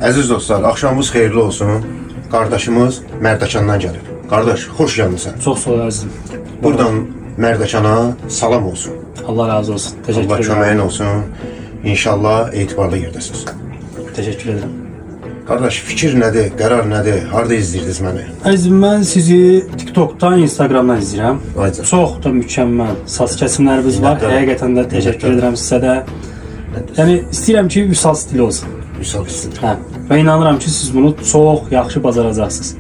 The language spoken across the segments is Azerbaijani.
Əziz dostlar, axşamımız xeyirli olsun. Qardaşımız Mərdəkandan gəlir. Qardaş, xoş gəlmisən. Çox sağ ol əzizim. Buradan Mərdəkana salam olsun. Allah razı olsun. Teşekkür Allah ederim. köməyin olsun. İnşallah etibarlı yerdəsiniz. Teşekkür ederim. Qardaş, fikir nədir, qərar nədir, harada izləyirdiniz məni? Əzizim, mən sizi TikTok'tan, Instagram'dan izləyirəm. Ayca. Çox da mükəmməl saç kəsimləriniz var. Minnətlər. Həqiqətən də teşekkür Minnətlər. edirəm sizə də. Yəni istəyirəm ki, Vüsal stili olsun. Vüsal istəyir. Hə. Və inanıram ki, siz bunu çox yaxşı bacaracaqsınız.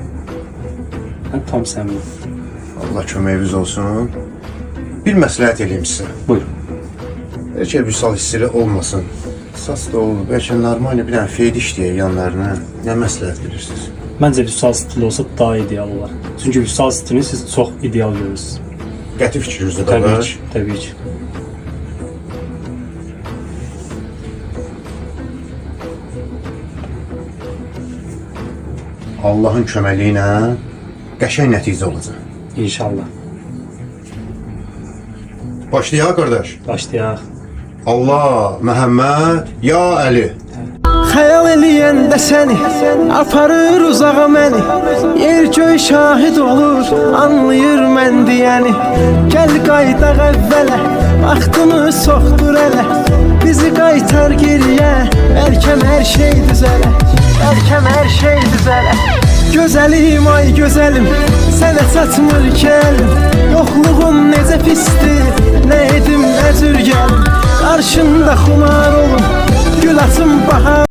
Mən tam səminəm. Allah köməyiniz olsun. Bir məsləhət eləyim sizə. Buyurun. Bəlkə Vüsal istiri olmasın. Saç da olur, bəlkə normal bir dənə feydi işləyək yanlarına. Nə məsləhət bilirsiniz? Məncə Vüsal stili olsa daha ideal olar. Çünki Vüsal stilini siz çox ideal görürsünüz. Qəti fikrinizdə Təbii qardaş. ki, təbii ki. Allahın köməkliyi ilə qəşəng nəticə olacaq. İnşallah. Başlayaq qardaş. Başlayaq. Allah, Məhəmməd, ya Əli. Xəyal eləyəndə səni aparır uzağa məni. Yer göy şahid olur, anlayır mən deyəni. Gəl qayıdaq əvvələ, vaxtımı soxdur ələ. Bizi qaytar geriyə, bəlkəm hər şey düzələ. Bəlkəm hər şey düzələ. Gözəlim ay gözəlim, sənə çatmır ki əlim. Yoxluğun necə pisdir, nə edim nə cür gəlim. Qarşında xumar olum, gül atım bahar.